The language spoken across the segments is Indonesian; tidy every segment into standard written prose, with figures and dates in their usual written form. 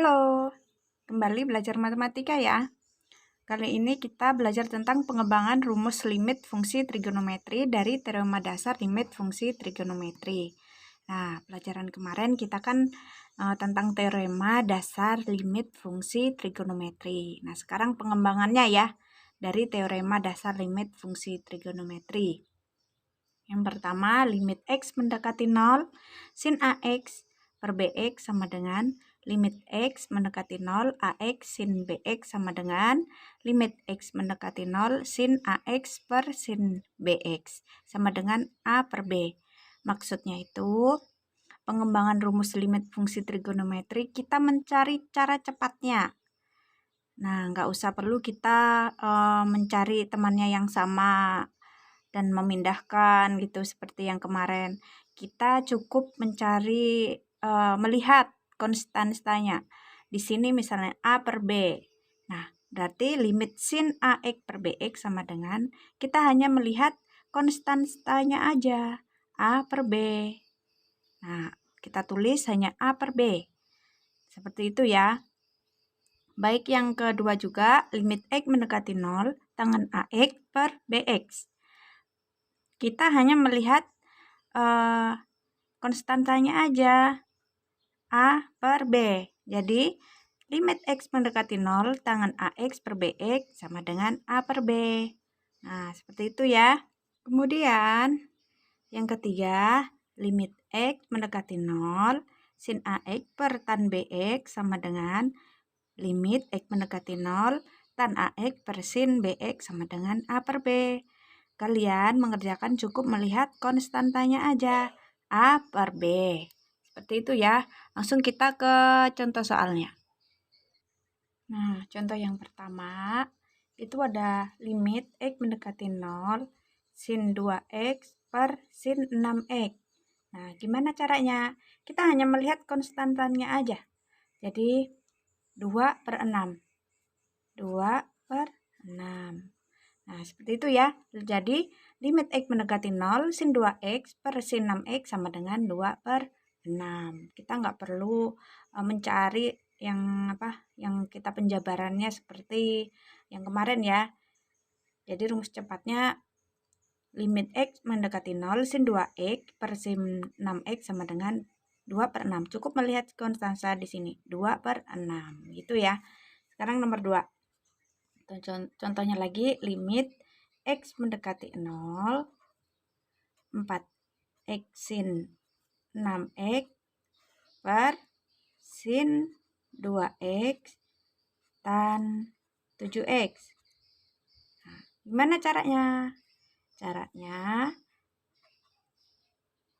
Halo, kembali belajar matematika ya. Kali ini kita belajar tentang pengembangan rumus limit fungsi trigonometri dari teorema dasar limit fungsi trigonometri. Nah, pelajaran kemarin kita kan tentang teorema dasar limit fungsi trigonometri. Nah, sekarang pengembangannya ya dari teorema dasar limit fungsi trigonometri. Yang pertama, limit x mendekati 0, sin ax per bx sama dengan limit x mendekati 0, ax sin bx sama dengan limit x mendekati 0, sin ax per sin bx sama dengan a per b. Maksudnya itu, pengembangan rumus limit fungsi trigonometri, kita mencari cara cepatnya. Nah, nggak usah perlu kita mencari temannya yang sama dan memindahkan gitu seperti yang kemarin. Kita cukup mencari melihat konstantanya. Di sini misalnya a per b. Nah, berarti limit sin ax per bx sama dengan kita hanya melihat konstantanya aja, a per b. Nah, kita tulis hanya a per b. Seperti itu ya. Baik yang kedua juga, limit x mendekati 0, tangan ax per bx. Kita hanya melihat konstantanya aja, a per b. Jadi, limit x mendekati 0, tangan ax per bx sama dengan a per b. Nah, seperti itu ya. Kemudian, yang ketiga, limit x mendekati 0, sin ax per tan bx sama dengan limit x mendekati 0, tan ax per sin bx sama dengan a per b. Kalian mengerjakan cukup melihat konstantanya aja, a per b. Seperti itu ya. Langsung kita ke contoh soalnya. Nah, contoh yang pertama, itu ada limit x mendekati 0, sin 2x per sin 6x. Nah, gimana caranya? Kita hanya melihat konstantanya aja. Jadi, 2 per 6. 2 per 6. Nah, seperti itu ya. Jadi, limit x mendekati 0, sin 2x per sin 6x sama dengan 2 per 6. Kita nggak perlu mencari yang kita penjabarannya seperti yang kemarin ya. Jadi, rumus cepatnya limit x mendekati 0, sin 2x per sin 6x sama dengan 2 per 6. Cukup melihat konstanta di sini, 2 per 6. Gitu ya. Sekarang nomor 2. Contohnya lagi, limit x mendekati 0, 4x sin 6x per sin 2x tan 7x. Nah, gimana caranya? Caranya,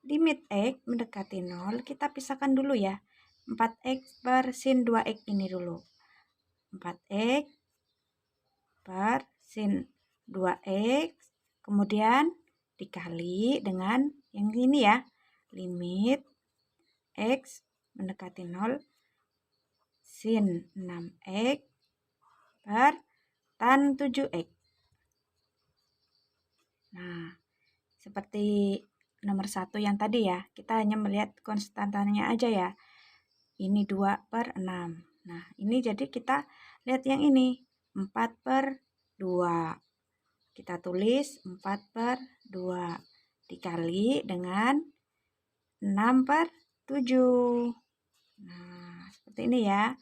limit x mendekati 0, kita pisahkan dulu ya. 4x per sin 2x ini dulu. 4x per sin 2x, kemudian dikali dengan yang ini ya, limit x mendekati 0, sin 6x per tan 7x. Nah, seperti nomor 1 yang tadi ya, kita hanya melihat konstantanya aja ya. Ini 2 per 6. Nah, ini jadi kita lihat yang ini, 4 per 2. Kita tulis 4 per 2 dikali dengan 6 per 7. Nah, seperti ini ya.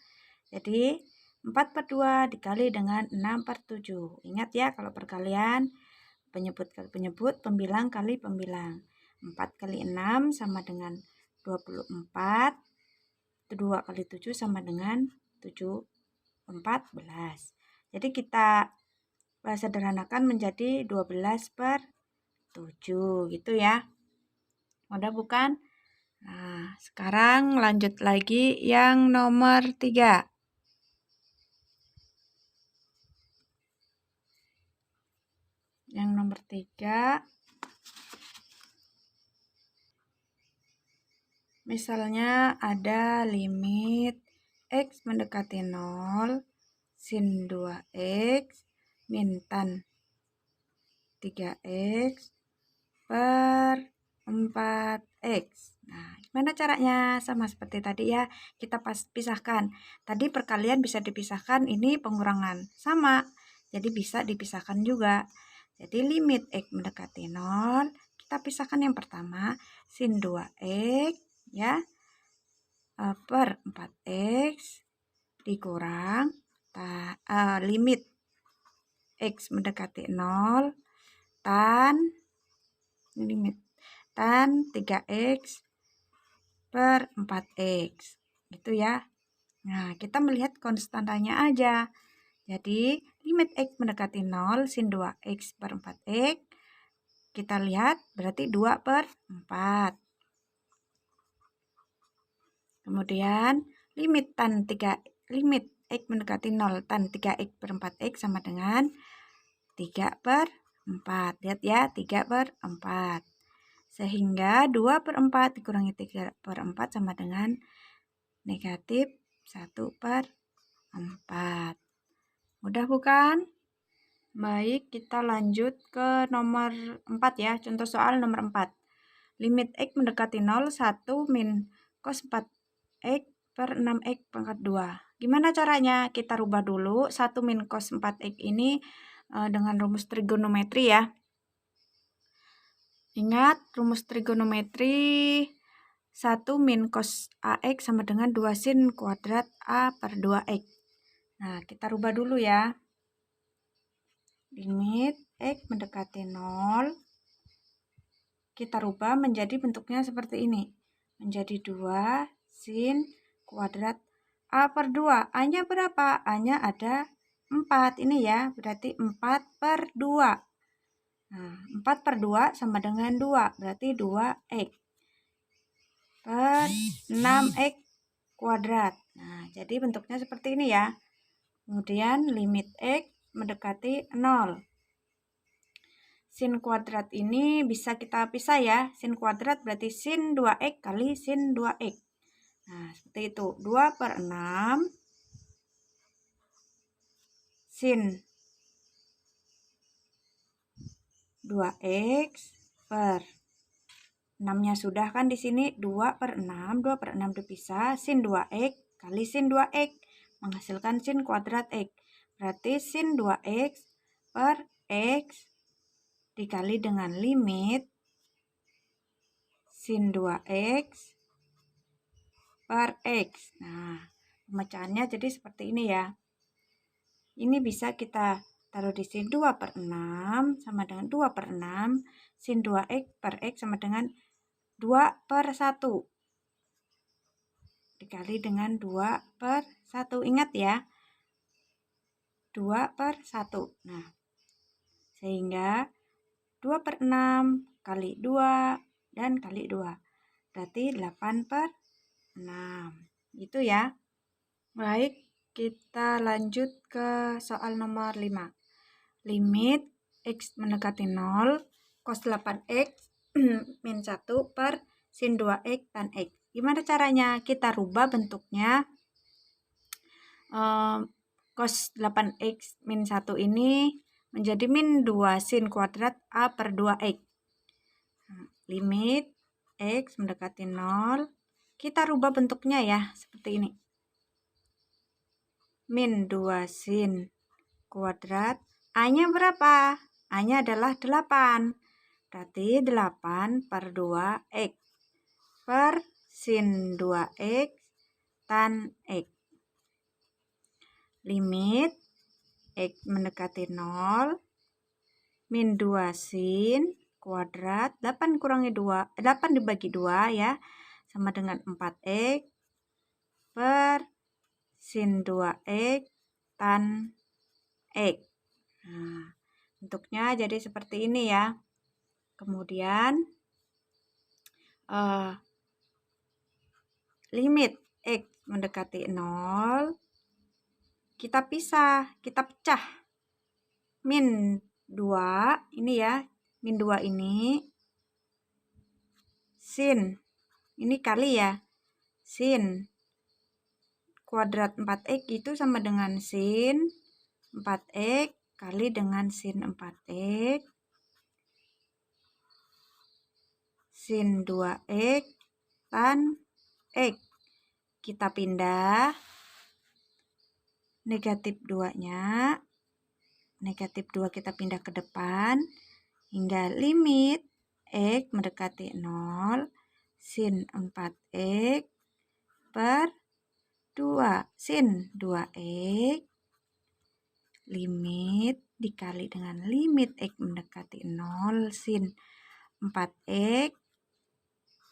Jadi, 4 per 2 dikali dengan 6 per 7. Ingat ya, kalau perkalian, penyebut kali penyebut, pembilang kali pembilang. 4 kali 6 sama dengan 24. 2 kali 7 sama dengan 14. Jadi kita sederhanakan menjadi 12 per 7 gitu ya. Mudah bukan? Nah, sekarang lanjut lagi yang nomor 3. Yang nomor 3, misalnya ada limit x mendekati 0, sin 2x min tan 3x per 4x. Nah, Gimana caranya? Sama seperti tadi ya, kita pisahkan. Tadi perkalian bisa dipisahkan, ini pengurangan. Sama, jadi bisa dipisahkan juga. Jadi limit X mendekati 0, kita pisahkan yang pertama, sin 2X ya, per 4X dikurang limit X mendekati 0 tan limit tan 3X per 4X gitu ya. Nah, kita melihat konstantanya aja. Jadi, limit X mendekati 0 sin 2X per 4X, kita lihat berarti 2 per 4. Kemudian, limit X mendekati 0 tan 3X per 4X sama dengan 3 per 4. Lihat ya, 3 per 4. Sehingga 2 per 4 dikurangi 3 per 4 sama dengan negatif 1 per 4. Mudah bukan? Baik, kita lanjut ke nomor 4 ya. Contoh soal nomor 4. Limit X mendekati 0, 1 min cos 4X per 6X pangkat 2. Gimana caranya? Kita rubah dulu 1 min cos 4X ini dengan rumus trigonometri ya. Ingat, rumus trigonometri 1 min cos AX sama dengan 2 sin kuadrat A per 2X. Nah, kita rubah dulu ya. Limit X mendekati 0. Kita rubah menjadi bentuknya seperti ini. Menjadi 2 sin kuadrat A per 2. A-nya berapa? A-nya ada 4. Ini ya, berarti 4 per 2. Nah, 4 per 2 sama dengan 2. Berarti 2X per 6X kuadrat. Nah, jadi bentuknya seperti ini ya. Kemudian limit X mendekati 0. Sin kuadrat ini bisa kita pisah ya. Sin kuadrat berarti sin 2X kali sin 2X. Nah, seperti itu. 2 per 6 sin 2X per 6-nya sudah kan di sini 2 per 6. 2 per 6 dipisah. Sin 2X kali sin 2X. Menghasilkan sin kuadrat X. Berarti sin 2X per X dikali dengan limit sin 2X per X. Nah, pemecahannya jadi seperti ini ya. Ini bisa kita taruh di sini 2 per 6 sama dengan 2 per 6. Sin 2X per X sama dengan 2 per 1. Dikali dengan 2 per 1. Ingat ya. 2 per 1. Nah, sehingga 2 per 6 kali 2 dan kali 2. Berarti 8 per 6. Gitu ya. Baik, kita lanjut ke soal nomor 5. Limit X mendekati 0, cos 8X min 1 per sin 2X tan X. Gimana caranya? Kita rubah bentuknya. Cos 8X min 1 ini menjadi min 2 sin kuadrat A per 2X. Nah, limit X mendekati 0. Kita rubah bentuknya ya, seperti ini. Min 2 sin kuadrat. A-nya berapa? A-nya adalah 8. Berarti 8 per 2X per sin 2X tan X. Limit X mendekati 0. Min 2 sin kuadrat. 8 kurangi 2. 8 dibagi 2 ya. Sama dengan 4X per sin 2X tan X. Nah, bentuknya jadi seperti ini ya. Kemudian limit X mendekati 0. Kita pisah, kita pecah. Min 2 ini ya. Min 2 ini sin. Ini kali ya. Sin kuadrat 4X itu sama dengan sin 4X kali dengan sin 4X sin 2X tan X. Kita pindah negatif 2-nya. Negatif 2 kita pindah ke depan hingga limit X mendekati 0 sin 4X per 2 sin 2X limit dikali dengan limit X mendekati 0 sin 4X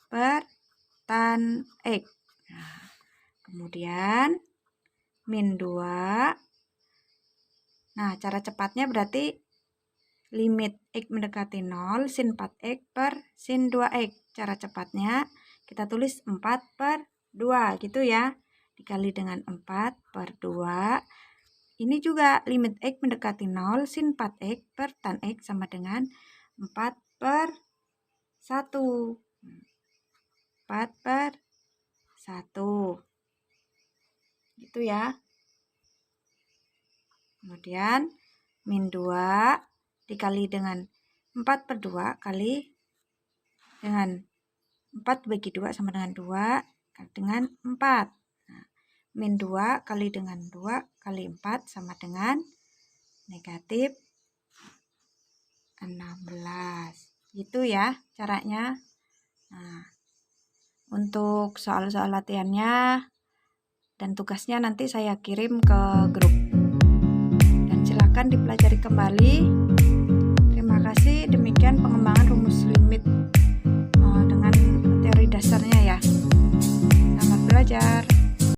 per tan X. Nah, kemudian min 2. Nah, cara cepatnya berarti limit X mendekati 0 sin 4X per sin 2X. Cara cepatnya kita tulis 4 per 2 gitu ya. Dikali dengan 4 per 2. Ini juga limit X mendekati 0 sin 4X per tan X sama dengan 4 per 1. 4 per 1. Gitu ya. Kemudian min 2 dikali dengan 4 per 2 kali dengan 4 bagi 2 sama dengan 2 kali dengan 4. Nah, min 2 kali dengan 2 kali 4 sama dengan negatif 16. Gitu ya caranya. Nah, untuk soal-soal latihannya dan tugasnya nanti saya kirim ke grup. Dan silakan dipelajari kembali. Terima kasih. Demikian pengembangan rumus limit dengan teori dasarnya ya. Selamat belajar.